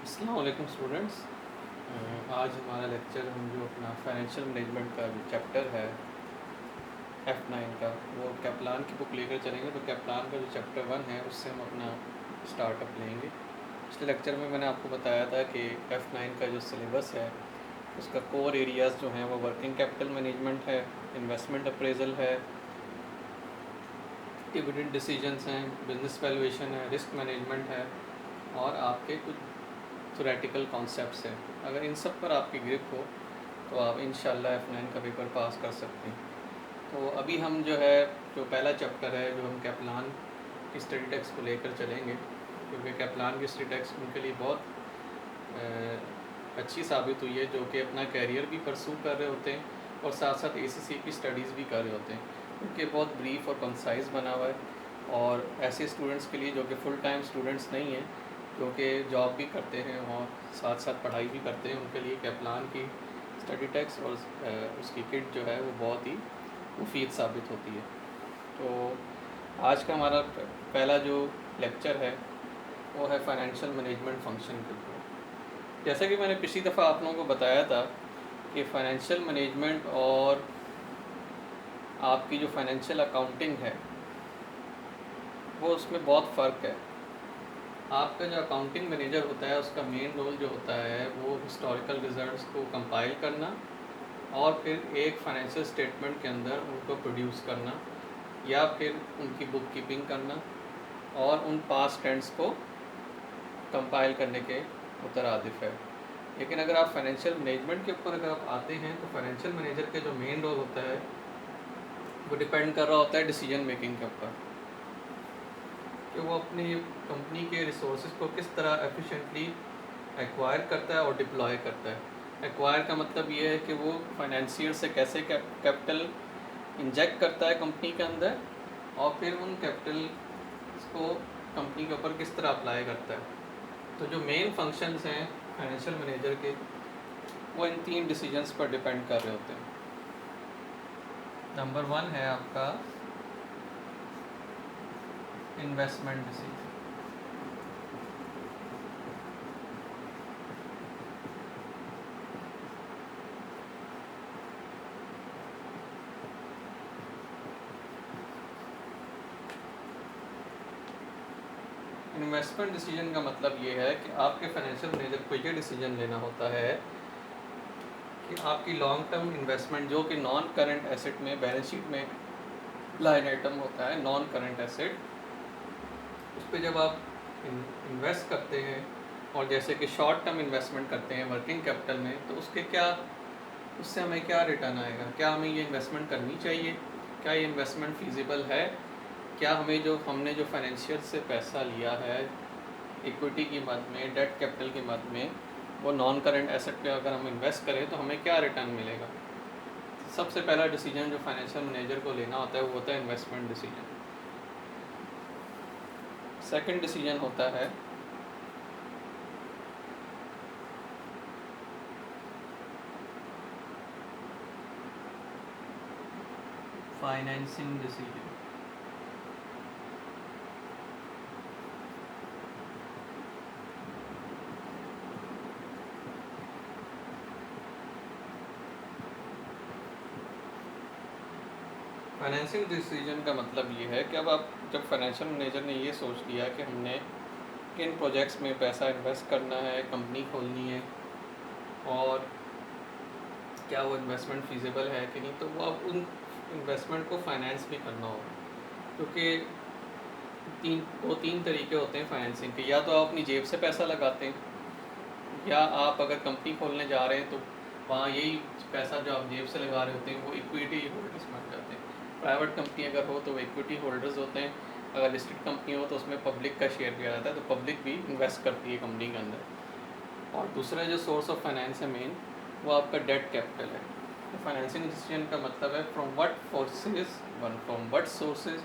अस्सलाम वालेकुम स्टूडेंट्स। आज हमारा लेक्चर हम जो अपना फाइनेंशियल मैनेजमेंट का जो चैप्टर है F9 का वो कैप्लान की बुक लेकर चलेंगे। तो कैप्लान का जो चैप्टर 1 है उससे हम अपना स्टार्टअप लेंगे। पिछले लेक्चर में मैंने आपको बताया था कि F9 का जो सिलेबस है उसका कोर एरियाज़ जो हैं वो वर्किंग कैपिटल मैनेजमेंट है, इन्वेस्टमेंट अप्रेजल है, डिविडेंड डिसीजंस हैं, बिजनेस वैल्यूएशन है, रिस्क मैनेजमेंट है और आपके कुछ थ्योरेटिकल कॉन्सेप्ट्स हैं। अगर इन सब पर आपकी ग्रिप हो तो आप इंशाल्लाह F9 का पेपर पास कर सकते हैं। तो अभी हम जो है जो पहला चैप्टर है जो हम कैप्लान की स्टडी टेक्स्ट को लेकर चलेंगे, क्योंकि कैप्लान की स्टडी टेक्स्ट उनके लिए बहुत अच्छी साबित हुई है, जो कि अपना कैरियर भी परसू कर रहे होते हैं और साथ साथ ACC की स्टडीज़ भी कर रहे होते हैं, क्योंकि बहुत ब्रीफ और कंसाइज बना हुआ है। और ऐसे स्टूडेंट्स के लिए जो कि फुल टाइम स्टूडेंट्स नहीं हैं, जो कि जॉब भी करते हैं और साथ साथ पढ़ाई भी करते हैं, उनके लिए कैप्लान की स्टडी टेक्स्ट और उसकी किट जो है वो बहुत ही मुफीद साबित होती है। तो आज का हमारा पहला जो लेक्चर है वो है फाइनेंशियल मैनेजमेंट फंक्शन के ऊपर। जैसा कि मैंने पिछली दफ़ा आप लोगों को बताया था कि फ़ाइनेंशियल मैनेजमेंट और आपकी जो फाइनेंशियल अकाउंटिंग है वो उसमें बहुत फ़र्क है। आपका जो अकाउंटिंग मैनेजर होता है उसका मेन रोल जो होता है वो हिस्टोरिकल रिजल्ट्स को कंपाइल करना और फिर एक फाइनेंशियल स्टेटमेंट के अंदर उनको प्रोड्यूस करना या फिर उनकी बुक कीपिंग करना और उन पास्ट ट्रेंड्स को कंपाइल करने के मुतरादिफ है। लेकिन अगर आप फाइनेंशियल मैनेजमेंट के ऊपर अगर आप आते हैं तो फाइनेंशियल मैनेजर के जो मेन रोल होता है वो डिपेंड कर रहा होता है डिसीजन मेकिंग के ऊपर, कि वो अपनी कंपनी के रिसोर्सेज को किस तरह एफिशिएंटली एक्वायर करता है और डिप्लॉय करता है। एक्वायर का मतलब ये है कि वो फाइनेंशियर से कैसे कैपिटल इंजेक्ट करता है कंपनी के अंदर और फिर उन कैपिटल को कंपनी के ऊपर किस तरह अप्लाई करता है। तो जो मेन फंक्शंस हैं फाइनेंशियल मैनेजर के वो इन 3 डिसीजंस पर डिपेंड कर रहे होते हैं। नंबर 1 है आपका इन्वेस्टमेंट डिसीजन। इन्वेस्टमेंट डिसीजन का मतलब ये है कि आपके फाइनेंशियल मैनेजर को ये डिसीजन लेना होता है कि आपकी लॉन्ग टर्म इन्वेस्टमेंट जो कि नॉन करंट एसेट में बैलेंस शीट में लाइन आइटम होता है नॉन करंट एसेट, उस पर जब आप इन्वेस्ट करते हैं और जैसे कि शॉर्ट टर्म इन्वेस्टमेंट करते हैं वर्किंग कैपिटल में, तो उससे हमें क्या रिटर्न आएगा, क्या हमें ये इन्वेस्टमेंट करनी चाहिए, क्या ये इन्वेस्टमेंट फिजिबल है, क्या हमने जो फाइनेंशियल से पैसा लिया है इक्विटी की मद में, डेट कैपिटल की मद में, वो नॉन करंट एसेट पे अगर हम इन्वेस्ट करें तो हमें क्या रिटर्न मिलेगा। सबसे पहला डिसीजन जो फाइनेंशियल मैनेजर को लेना होता है वो होता है इन्वेस्टमेंट डिसीजन। सेकंड डिसीजन होता है फाइनेंसिंग डिसीजन। फाइनेंसिंग डिसीजन का मतलब ये है कि अब आप जब फाइनेंशियल मैनेजर ने ये सोच लिया कि हमने किन प्रोजेक्ट्स में पैसा इन्वेस्ट करना है, कंपनी खोलनी है और क्या वो इन्वेस्टमेंट फिजिबल है कि नहीं, तो वो अब उन इन्वेस्टमेंट को फाइनेंस भी करना होगा। क्योंकि तीन तरीके होते हैं फाइनेंसिंग के। या तो आप अपनी जेब से पैसा लगाते हैं, या आप अगर कंपनी खोलने जा रहे हैं तो वहाँ यही पैसा जो आप जेब से लगा रहे होते हैं वो इक्विटी होल्डर्स बन जाते हैं। प्राइवेट कंपनी अगर हो तो वो इक्विटी होल्डर्स होते हैं, अगर लिस्टेड कंपनी हो तो उसमें पब्लिक का शेयर भी आ जाता है, तो पब्लिक भी इन्वेस्ट करती है कंपनी के अंदर। और दूसरा जो सोर्स ऑफ फाइनेंस है मेन, वो आपका डेट कैपिटल है। तो फाइनेंसिंग डिसीजन का मतलब है from what sources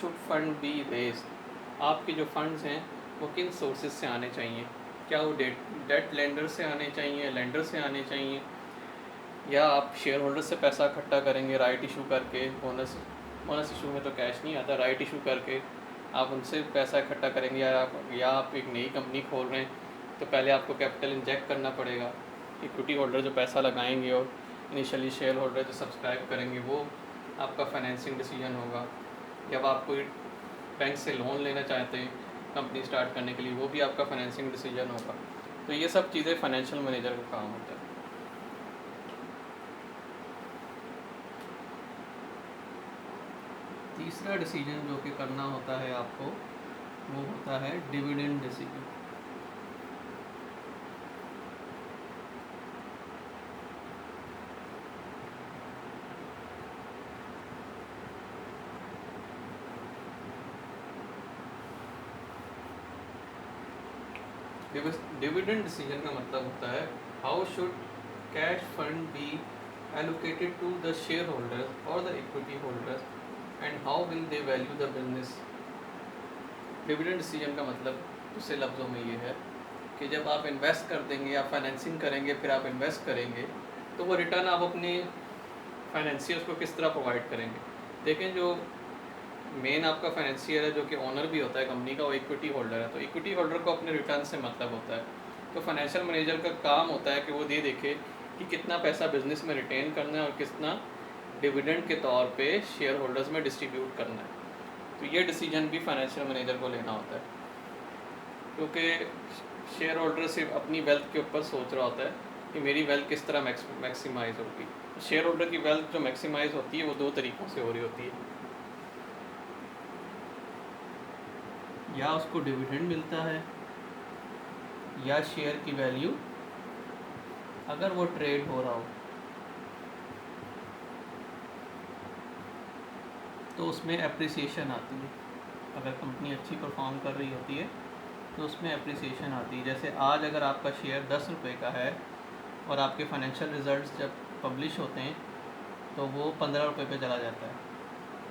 should fund be raised. आपके जो फंड्स हैं वो किन सोर्सेज से आने चाहिए, क्या वो डेट लेंडर से आने चाहिए, लेंडर से आने चाहिए, या आप शेयर होल्डर से पैसा इकट्ठा करेंगे राइट इशू करके। बोनस इशू में तो कैश नहीं आता, राइट इशू करके आप उनसे पैसा इकट्ठा करेंगे या आप एक नई कंपनी खोल रहे हैं तो पहले आपको कैपिटल इंजेक्ट करना पड़ेगा। इक्विटी होल्डर जो पैसा लगाएंगे और इनिशियली शेयर होल्डर जो सब्सक्राइब करेंगे वो आपका फाइनेंसिंग डिसीजन होगा। जब आप कोई बैंक से लोन लेना चाहते हैं कंपनी स्टार्ट करने के लिए वो भी आपका फाइनेंसिंग डिसीजन होगा। तो ये सब चीज़ें फाइनेंशियल मैनेजर का काम होता है। तीसरा डिसीजन जो कि करना होता है आपको वो होता है डिविडेंड डिसीजन। डिविडेंड डिसीजन का मतलब होता है how should cash fund be allocated to the share holders और the equity holders and how will they value the business. Dividend decision का मतलब दूसरे लफ्ज़ों में ये है कि जब आप इन्वेस्ट कर देंगे या फाइनेंसिंग करेंगे फिर आप इन्वेस्ट करेंगे तो वो रिटर्न आप अपने फाइनेंसियर्स को किस तरह प्रोवाइड करेंगे। देखें जो मेन आपका फाइनेंशियर है जो कि ओनर भी होता है कंपनी का वो इक्विटी होल्डर है, तो इक्विटी होल्डर को अपने रिटर्न से मतलब होता है। तो फाइनेंशियल मैनेजर का काम होता है कि वो दे देखे कि कितना पैसा बिजनेस में रिटेन करना है और कितना डिविडेंड के तौर पे शेयर होल्डर्स में डिस्ट्रीब्यूट करना है। तो ये डिसीजन भी फाइनेंशियल मैनेजर को लेना होता है क्योंकि शेयर होल्डर सिर्फ अपनी वेल्थ के ऊपर सोच रहा होता है कि मेरी वेल्थ किस तरह मैक्सिमाइज होगी। शेयर होल्डर की वेल्थ जो मैक्सिमाइज होती है वो दो तरीक़ों से हो रही होती है, या उसको डिविडेंड मिलता है या शेयर की वैल्यू अगर वो ट्रेड हो रहा हो तो उसमें एप्रिसिएशन आती है। अगर कंपनी अच्छी परफॉर्म कर रही होती है तो उसमें एप्रिसिएशन आती है। जैसे आज अगर आपका शेयर 10 रुपये का है और आपके फाइनेंशियल रिजल्ट्स जब पब्लिश होते हैं तो वो 15 रुपये पे चला जाता है।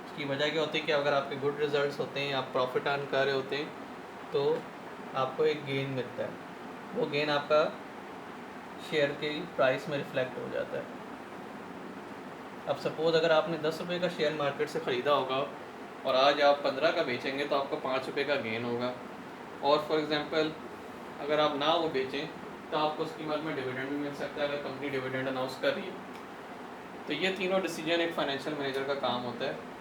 इसकी वजह क्या होती है कि अगर आपके गुड रिजल्ट्स होते हैं, आप प्रॉफिट अर्न कर रहे होते हैं तो आपको एक गेन मिलता है। वो गेन आपका शेयर के प्राइस में रिफ्लेक्ट हो जाता है। अब सपोज़ अगर आपने 10 रुपये का शेयर मार्केट से ख़रीदा होगा और आज आप 15 का बेचेंगे तो आपको 5 रुपये का गेन होगा। और फॉर एग्ज़ाम्पल अगर आप ना वो बेचें तो आपको उसकी कीमत में डिविडेंड भी मिल सकता है अगर कंपनी डिविडेंड अनाउंस कर रही है। तो ये तीनों डिसीजन एक फाइनेंशियल मैनेजर का काम होता है।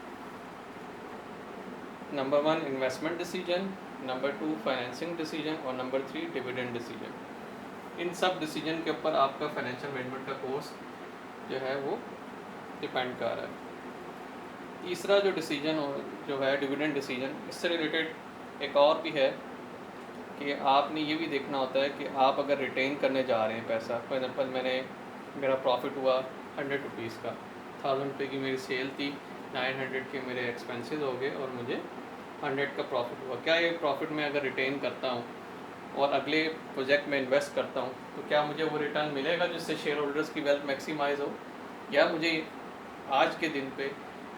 Number 1 investment decision, number 2 financing decision और नंबर 3 डिविडेंड डिसीजन। इन सब डिसीजन के ऊपर आपका फाइनेंशियल मैनेजमेंट का कोर्स जो है वो डिपेंड कर रहा है। तीसरा जो डिसीजन जो है डिविडेंड डिसीजन, इससे रिलेटेड एक और भी है कि आपने ये भी देखना होता है कि आप अगर रिटेन करने जा रहे हैं पैसा, फॉर एग्जाम्पल मेरा प्रॉफिट हुआ 100 रुपीज़ का, 1000 रुपये की मेरी सेल थी, 900 के मेरे एक्सपेंसेस हो गए और मुझे 100 का प्रॉफिट हुआ। क्या ये प्रॉफिट मैं अगर रिटेन करता हूँ और अगले प्रोजेक्ट में इन्वेस्ट करता हूँ तो क्या मुझे वो रिटर्न मिलेगा जिससे शेयर होल्डर्स की वेल्थ मैक्सिमाइज हो, या मुझे आज के दिन पे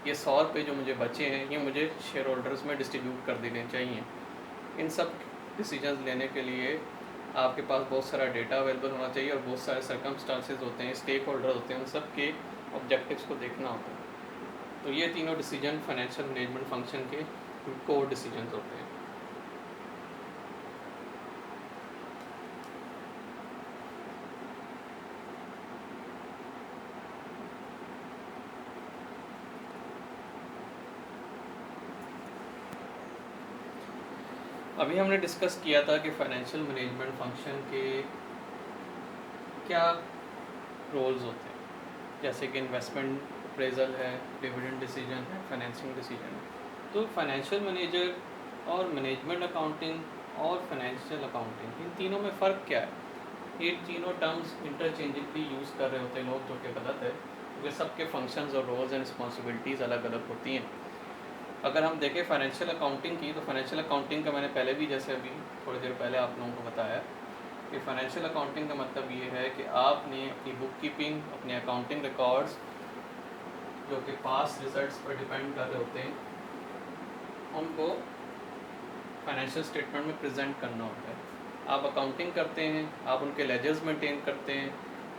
ये 100 रुपये जो मुझे बचे हैं ये मुझे शेयर होल्डर्स में डिस्ट्रीब्यूट कर देने चाहिए। इन सब डिसीजंस लेने के लिए आपके पास बहुत सारा डेटा अवेलेबल होना चाहिए और बहुत सारे सर्कमस्टांसेस होते हैं, स्टेक होल्डर होते हैं, उन सब के ऑब्जेक्टिव्स को देखना होता है। तो ये तीनों डिसीजन फाइनेंशियल मैनेजमेंट फंक्शन के कोर डिसीजंस होते हैं। अभी हमने डिस्कस किया था कि फाइनेंशियल मैनेजमेंट फंक्शन के क्या रोल्स होते हैं, जैसे कि इन्वेस्टमेंट अप्रेजल है, डिविडेंड डिसीजन है, फाइनेंसिंग डिसीजन है। तो फाइनेंशियल मैनेजर और मैनेजमेंट अकाउंटिंग और फाइनेंशियल अकाउंटिंग, इन तीनों में फ़र्क क्या है? ये तीनों टर्म्स इंटरचेंजेबली यूज़ कर रहे होते हैं लोग, जो कि गलत है क्योंकि सबके फंक्शंस और रोल्स एंड रिस्पॉन्सिबिलिटीज़ अलग अलग होती हैं। अगर हम देखें फाइनेंशियल अकाउंटिंग की, तो फाइनेंशियल अकाउंटिंग का मैंने पहले भी जैसे अभी थोड़ी देर पहले आप लोगों को बताया कि फाइनेंशियल अकाउंटिंग का मतलब ये है कि आपने अपनी बुक कीपिंग, अपने अकाउंटिंग रिकॉर्ड्स जो कि पास्ट रिजल्ट्स पर डिपेंड कर रहे होते हैं, उनको फाइनेंशियल स्टेटमेंट में प्रेजेंट करना होता है। आप अकाउंटिंग करते हैं, आप उनके लेजर्स मेंटेन करते हैं,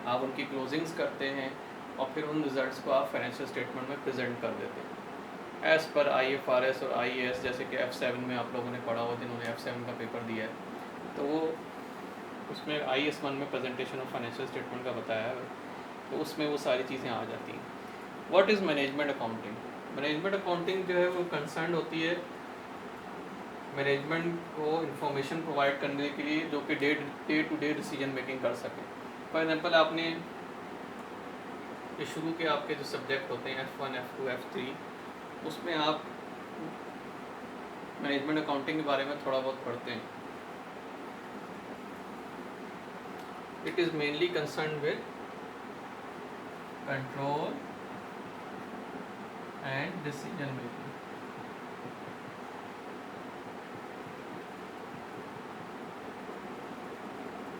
आप उनकी क्लोजिंग्स करते हैं और फिर उन रिज़ल्ट्स को आप फाइनेंशियल स्टेटमेंट में प्रेजेंट कर देते हैं। एज़ पर IFRS और IAS, जैसे कि F7 में आप लोगों ने पढ़ा हो जिन्होंने F7 का पेपर दिया है, तो वो उसमें IS1 में प्रेजेंटेशन ऑफ फाइनेंशियल स्टेटमेंट का बताया है, तो उसमें वो सारी चीज़ें आ जाती हैं। What is management accounting? Management accounting जो है वो कंसर्न होती है मैनेजमेंट को इंफॉर्मेशन प्रोवाइड करने के लिए जो कि day to day decision making कर सकें। फॉर एग्जांपल आपने ये शुरू के आपके जो सब्जेक्ट होते हैं F1, F2, F3, उसमें आप मैनेजमेंट अकाउंटिंग के बारे में थोड़ा बहुत पढ़ते हैं। It is mainly concern with control and decision making.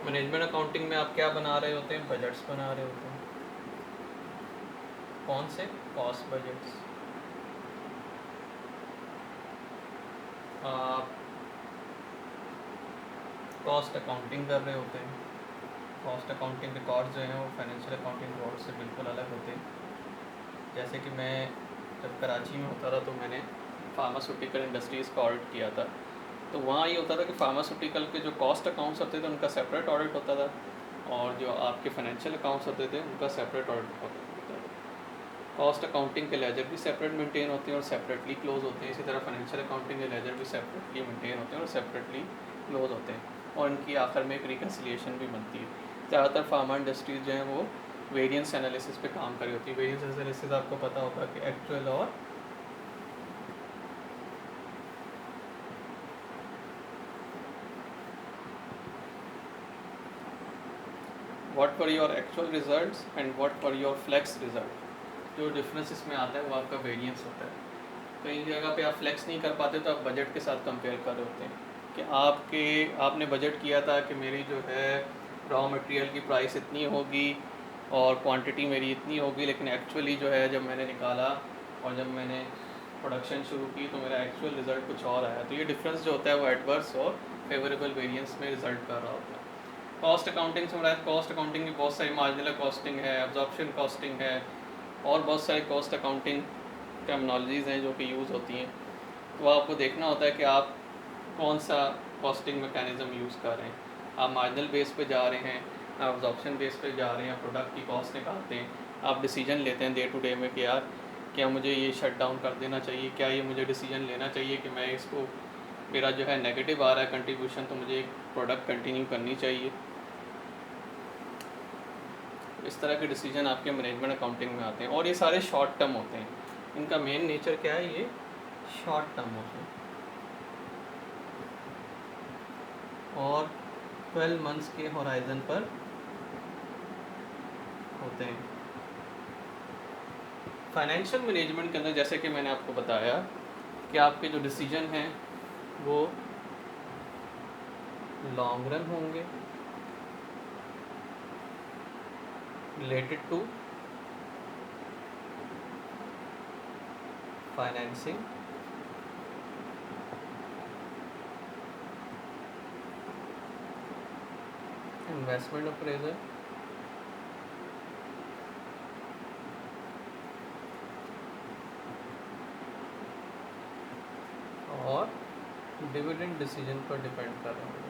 Management accounting में आप क्या बना रहे होते हैं? बजट्स बना रहे होते हैं। कौन से? Cost budgets. आप कॉस्ट अकाउंटिंग कर रहे होते हैं। कॉस्ट अकाउंटिंग रिकॉर्ड जो हैं वो फाइनेंशियल अकाउंटिंग रिकॉर्ड से बिल्कुल अलग होते हैं। जैसे कि मैं जब कराची में होता था तो मैंने फार्मास्यूटिकल इंडस्ट्रीज़ का ऑडिट किया था, तो वहाँ ये होता था कि फार्मास्यूटिकल के जो कॉस्ट अकाउंट्स होते थे उनका सेपरेट ऑडिट होता था, और जो आपके फाइनेंशियल अकाउंट्स होते थे उनका सेपरेट ऑडिट होता था। कॉस्ट अकाउंटिंग के लेजर भी सेपरेट मेंटेन होते हैं और सेपरेटली क्लोज होते हैं। इसी तरह फाइनेंशियल अकाउंटिंग के लेजर भी सेपरेटली मेंटेन होते हैं और सेपरेटली क्लोज होते हैं, और इनकी आखिर में एक रिकन्सिलिएशन भी बनती है। ज़्यादातर फार्मा इंडस्ट्रीज जो हैं वो वेरिएंस एनालिसिस पे काम कर रही होती है। वेरिएंस एनालिसिस आपको पता होगा कि एक्चुअल और what were your actual results and what were your flex result. जो डिफरेंस इसमें आता है वो आपका वेरिएंस होता है। कई जगह पे आप फ्लेक्स नहीं कर पाते तो आप बजट के साथ कंपेयर कर रहे होते हैं कि आपने बजट किया था कि मेरी जो है रॉ मटेरियल की प्राइस इतनी होगी और क्वांटिटी मेरी इतनी होगी, लेकिन एक्चुअली जो है जब मैंने निकाला और जब मैंने प्रोडक्शन शुरू की तो मेरा एक्चुअल रिज़ल्ट कुछ और आया। तो ये डिफरेंस जो होता है वो एडवर्स और फेवरेबल वेरिएंस में रिजल्ट कर रहा होता है। कॉस्ट अकाउंटिंग से मुराद कॉस्ट अकाउंटिंग की बहुत सारी मार्जिनल कॉस्टिंग है, एब्जॉर्प्शन कॉस्टिंग है, और बहुत सारी कॉस्ट अकाउंटिंग टर्मिनोलॉजीज़ हैं जो कि यूज़ होती हैं। तो आपको देखना होता है कि आप कौन सा कॉस्टिंग मैकेनिज़्म यूज़ कर रहे हैं। आप मार्जिनल बेस पे जा रहे हैं, आप एब्जॉर्प्शन बेस पे जा रहे हैं, प्रोडक्ट की कॉस्ट निकालते हैं, आप डिसीजन लेते हैं डे टू डे में कि यार क्या मुझे ये शट डाउन कर देना चाहिए, क्या ये मुझे डिसीजन लेना चाहिए कि मैं इसको, मेरा जो है नेगेटिव आ रहा है कंट्रीब्यूशन, तो मुझे एक प्रोडक्ट कंटिन्यू करनी चाहिए। इस तरह के डिसीजन आपके मैनेजमेंट अकाउंटिंग में आते हैं, और ये सारे शॉर्ट टर्म होते हैं। इनका मेन नेचर क्या है? ये शॉर्ट टर्म होते हैं और 12 मंथ्स के होराइजन पर होते हैं। फाइनेंशियल मैनेजमेंट के अंदर जैसे कि मैंने आपको बताया कि आपके जो डिसीजन हैं वो लॉन्ग रन होंगे, related to financing, investment appraisal, और डिविडेंड डिसीजन पर डिपेंड कर रहा है।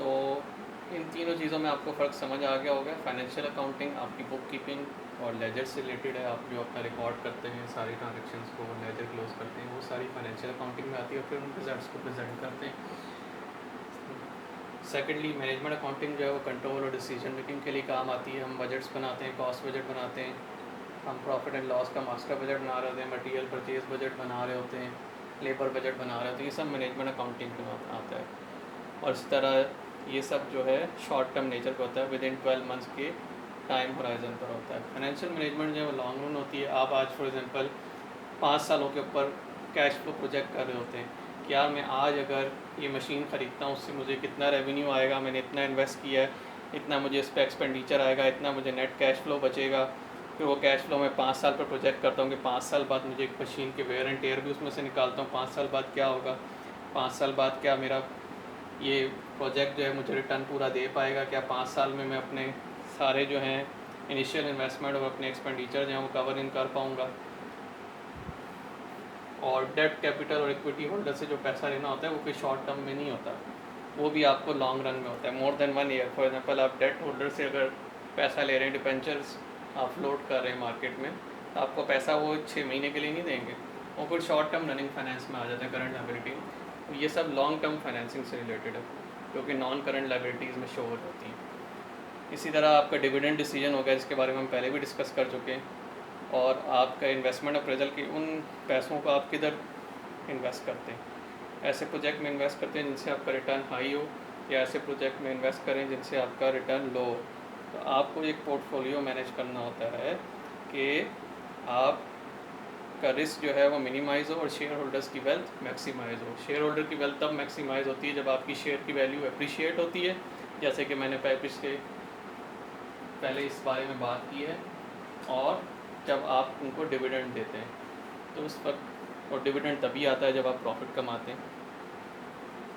तो इन तीनों चीज़ों में आपको फ़र्क समझ आ गया होगा। फाइनेंशियल अकाउंटिंग आपकी बुक कीपिंग और लेजर से रिलेटेड है। आप जो अपना रिकॉर्ड करते हैं सारी ट्रांजेक्शन्स को, लेजर क्लोज करते हैं, वो सारी फाइनेंशियल अकाउंटिंग में आती है, और फिर उन रिजल्ट्स को प्रेजेंट करते हैं। सेकेंडली मैनेजमेंट अकाउंटिंग जो है वो कंट्रोल और डिसीजन मेकिंग के लिए काम आती है। हम बजट्स बनाते हैं, कॉस्ट बजट बनाते हैं, हम प्रॉफिट एंड लॉस का मास्टर बजट बना रहे होते हैं, मटीरियल परचेज बजट बना रहे होते हैं, लेबर बजट बना रहे होते हैं। ये सब मैनेजमेंट अकाउंटिंग में आता है। और इस तरह ये सब जो है शॉर्ट टर्म नेचर का होता है, विद इन 12 मंथ्स के टाइम होराइजन पर होता है। फाइनेंशियल मैनेजमेंट जो है वो लॉन्ग रन होती है। आप आज फॉर एग्जांपल 5 सालों के ऊपर कैश फ्लो प्रोजेक्ट कर रहे होते हैं कि यार मैं आज अगर ये मशीन ख़रीदता हूँ उससे मुझे कितना रेवेन्यू आएगा, मैंने इतना इन्वेस्ट किया है, इतना मुझे इस पर एक्सपेंडिचर आएगा, इतना मुझे नेट कैश फ्लो बचेगा। फिर वो कैश फ्लो मैं 5 साल पर प्रोजेक्ट करता हूँ कि 5 साल बाद मुझे एक मशीन के वेयर एंड टेयर भी उसमें से निकालता हूँ, 5 साल बाद क्या होगा, 5 साल बाद क्या मेरा ये प्रोजेक्ट जो है मुझे रिटर्न पूरा दे पाएगा, क्या 5 साल में मैं अपने सारे जो हैं इनिशियल इन्वेस्टमेंट और अपने एक्सपेंडिचर जो हैं वो कवर इन कर पाऊँगा। और डेट कैपिटल और इक्विटी होल्डर से जो पैसा लेना होता है वो कोई शॉर्ट टर्म में नहीं होता, वो भी आपको लॉन्ग रन में होता है, more than 1 year. For example आप डेट होल्डर से अगर पैसा ले रहे हैं, डिबेंचर्स आप फ्लोट कर रहे हैं मार्केट में, तो आपको पैसा वो 6 महीने के लिए नहीं देंगे, वो कुछ शॉर्ट टर्म रनिंग फाइनेंस में आ जाता है, करंट लायबिलिटी। तो ये सब लॉन्ग टर्म फाइनेंसिंग से रिलेटेड है जो कि नॉन करंट लायबिलिटीज़ में शो हो जाती हैं। इसी तरह आपका डिविडेंड डिसीजन हो गया जिसके बारे में हम पहले भी डिस्कस कर चुके हैं, और आपका इन्वेस्टमेंट अप्रेजल के उन पैसों को आप किधर इन्वेस्ट करते हैं। ऐसे प्रोजेक्ट में इन्वेस्ट करते हैं जिनसे आपका रिटर्न हाई हो, या ऐसे प्रोजेक्ट में इन्वेस्ट करें जिनसे आपका रिटर्न लो हो। तो आपको एक पोर्टफोलियो मैनेज करना होता है कि आपका रिस्क जो है वो मिनिमाइज़ हो और शेयर होल्डर्स की वेल्थ मैक्सिमाइज़ हो। शेयर होल्डर की वेल्थ तब मैक्सिमाइज़ होती है जब आपकी शेयर की वैल्यू अप्रिशिएट होती है, जैसे कि मैंने पहले इस बारे में बात की है, और जब आप उनको डिविडेंड देते हैं तो उस वक्त, और डिविडेंड तभी आता है जब आप प्रॉफिट कमाते हैं।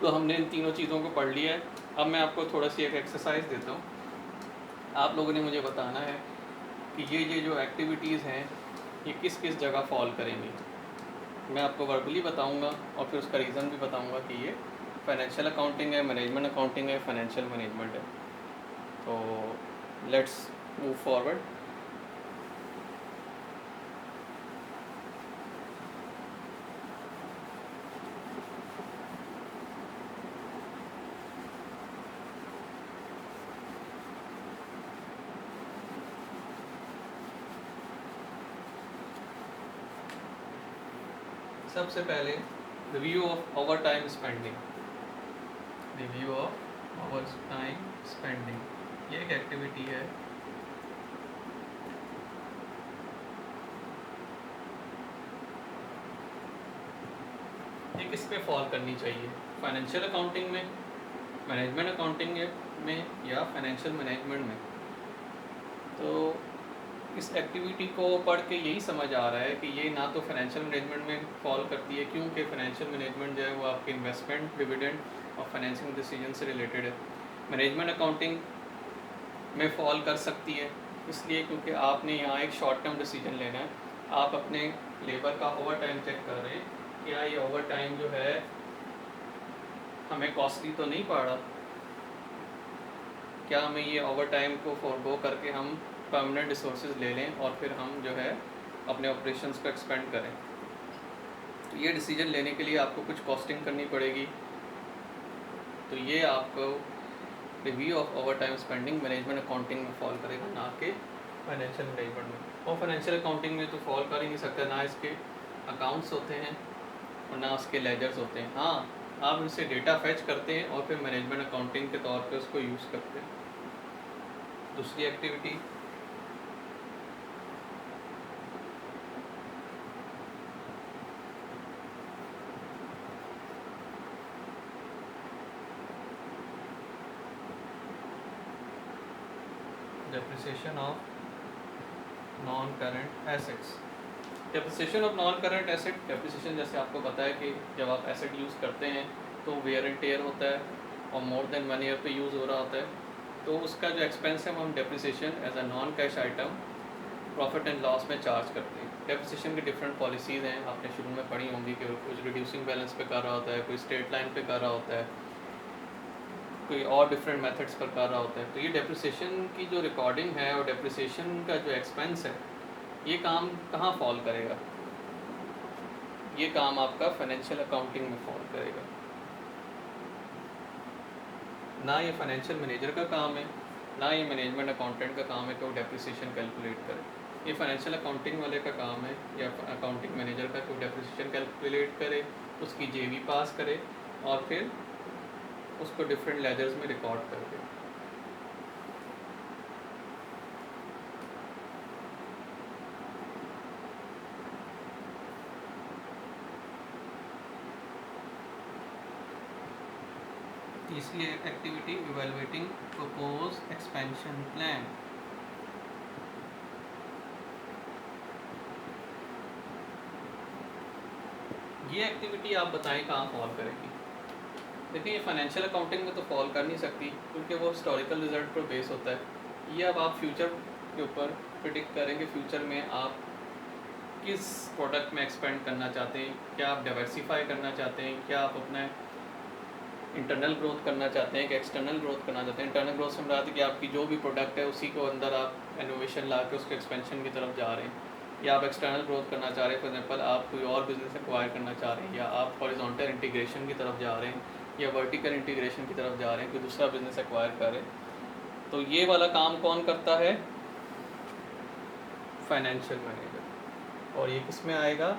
तो हमने इन तीनों चीज़ों को पढ़ लिया है। अब मैं आपको थोड़ा सी एक एक्सरसाइज देता हूँ, आप लोगों ने मुझे बताना है कि ये जो एक्टिविटीज़ हैं ये किस किस जगह फॉल करेंगी। मैं आपको वर्बली बताऊँगा और फिर उसका रीज़न भी बताऊँगा कि ये फाइनेंशियल अकाउंटिंग है, मैनेजमेंट अकाउंटिंग है, फाइनेंशियल मैनेजमेंट है। तो लेट्स मूव फॉरवर्ड। सबसे पहले review of over time spending. Review of over time spending ये एक एक्टिविटी है ये किस पे फॉल करनी चाहिए, फाइनेंशियल अकाउंटिंग में, मैनेजमेंट अकाउंटिंग में, या फाइनेंशियल मैनेजमेंट में। तो इस एक्टिविटी को पढ़ के यही समझ आ रहा है कि ये ना तो फाइनेंशियल मैनेजमेंट में फॉल करती है, क्योंकि फाइनेंशियल मैनेजमेंट जो है वो आपके इन्वेस्टमेंट, डिविडेंड और फाइनेंसिंग डिसीजन से रिलेटेड है। मैनेजमेंट अकाउंटिंग में फॉल कर सकती है इसलिए क्योंकि आपने यहाँ एक शॉर्ट टर्म डिसीजन लेना है। आप अपने लेबर का ओवर टाइम चेक कर रहे हैं, क्या ये ओवर टाइम जो है हमें कॉस्टली तो नहीं पड़ रहा, क्या हमें ये ओवर टाइम को फॉरगो करके हम परमानेंट रिसोर्सेज ले लें और फिर हम जो है अपने ऑपरेशंस को एक्सपेंड करें। तो ये डिसीजन लेने के लिए आपको कुछ कॉस्टिंग करनी पड़ेगी। तो ये आपको review of over time spending management accounting में फॉल करेगा, ना कि फाइनेंशियल मैनेजमेंट में। और फाइनेंशियल अकाउंटिंग में तो फॉल कर ही नहीं सकता, ना इसके अकाउंट्स होते हैं और ना उसके लेजर्स होते हैं। हाँ, आप उनसे डेटा फैच करते हैं और फिर मैनेजमेंट अकाउंटिंग के तौर पे उसको यूज़ करते हैं। दूसरी activity, depreciation of non current assets. Depreciation of non current asset, depreciation जैसे आपको पता है कि जब आप एसेट यूज़ करते हैं तो वेयर एंड टेयर होता है और मोर देन 1 ईयर पे यूज़ हो रहा होता है, तो उसका जो एक्सपेंस है वो हम depreciation as a non cash item profit and loss में चार्ज करते हैं। डेप्रिसिएशन की डिफरेंट पॉलिसीज़ हैं, आपने शुरू में पढ़ी होंगी कि कुछ रिड्यूसिंग बैलेंस पे कर रहा होता है, कोई स्ट्रेट लाइन पे कर रहा होता है, कोई और डिफरेंट मेथड्स पर कर रहा होता है। तो ये डेप्रिसिएशन की जो रिकॉर्डिंग है और डेप्रिसिएशन का जो एक्सपेंस है ये काम कहाँ फॉल करेगा, ये काम आपका फाइनेंशियल अकाउंटिंग में फॉल करेगा। ना ये फाइनेंशियल मैनेजर का काम है, ना ये मैनेजमेंट अकाउंटेंट का काम है कि वो डेप्रिसिएशन कैलकुलेट करे। ये फाइनेंशियल अकाउंटिंग वाले का काम है, या अकाउंटिंग मैनेजर का, कि वो डेप्रिसिएशन कैलकुलेट करे, उसकी जेवी पास करे और फिर उसको डिफरेंट लेजर्स में रिकॉर्ड कर दे। इसलिए activity evaluating propose expansion plan. ये एक्टिविटी आप बताएं कहाँ फॉल करेगी। देखिए, ये फाइनेंशियल अकाउंटिंग में तो फॉल कर नहीं सकती क्योंकि वो हिस्टोरिकल रिजल्ट पर बेस होता है। ये अब आप फ्यूचर के ऊपर प्रिडिक्ट करेंगे, फ्यूचर में आप किस प्रोडक्ट में एक्सपेंड करना चाहते हैं, क्या आप डाइवर्सिफाई करना चाहते हैं, क्या आप अपना इंटरनल ग्रोथ करना चाहते हैं कि एक्सटर्नल ग्रोथ करना चाहते हैं। इंटरनल ग्रोथ से मुराद है कि आपकी जो भी प्रोडक्ट है उसी को अंदर आप इनोवेशन ला के उसके एक्सपेंशन की तरफ जा रहे हैं, या आप एक्सटर्नल ग्रोथ करना चाह रहे हैं। फॉर एग्जांपल आप कोई और बिजनेस एक्वायर करना चाह रहे हैं, या आप हॉरिजॉन्टल इंटीग्रेशन की तरफ जा रहे हैं, या वर्टिकल इंटीग्रेशन की तरफ जा रहे हैं, कोई दूसरा बिजनेस एक्वायर कर रहे हैं। तो ये वाला काम कौन करता है? Financial manager. और ये किस में आएगा?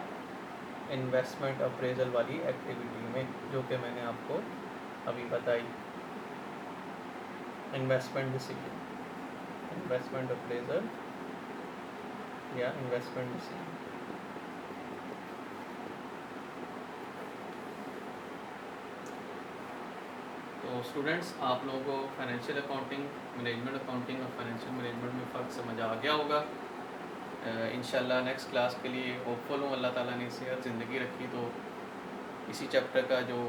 इन्वेस्टमेंट अप्रेजल वाली एक्टिविटी में, जो कि मैंने आपको अभी बताई। इन्वेस्टमेंट डिसीजन, इन्वेस्टमेंट अप्रेजल या इन्वेस्टमेंट डिसीजन। तो स्टूडेंट्स, आप लोगों को फाइनेंशियल अकाउंटिंग, मैनेजमेंट अकाउंटिंग और फाइनेंशियल मैनेजमेंट में फ़र्क समझ आ गया होगा। इंशाल्लाह नेक्स्ट क्लास के लिए होपफुल हूँ अल्लाह ताला ने सेहत ज़िंदगी रखी तो इसी चैप्टर का जो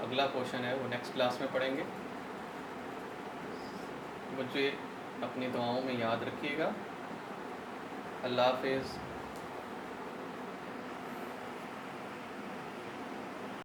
अगला पोर्शन है वो नेक्स्ट क्लास में पढ़ेंगे। मुझे अपनी दुआओं में याद रखिएगा। अल्लाह हाफ़िज़।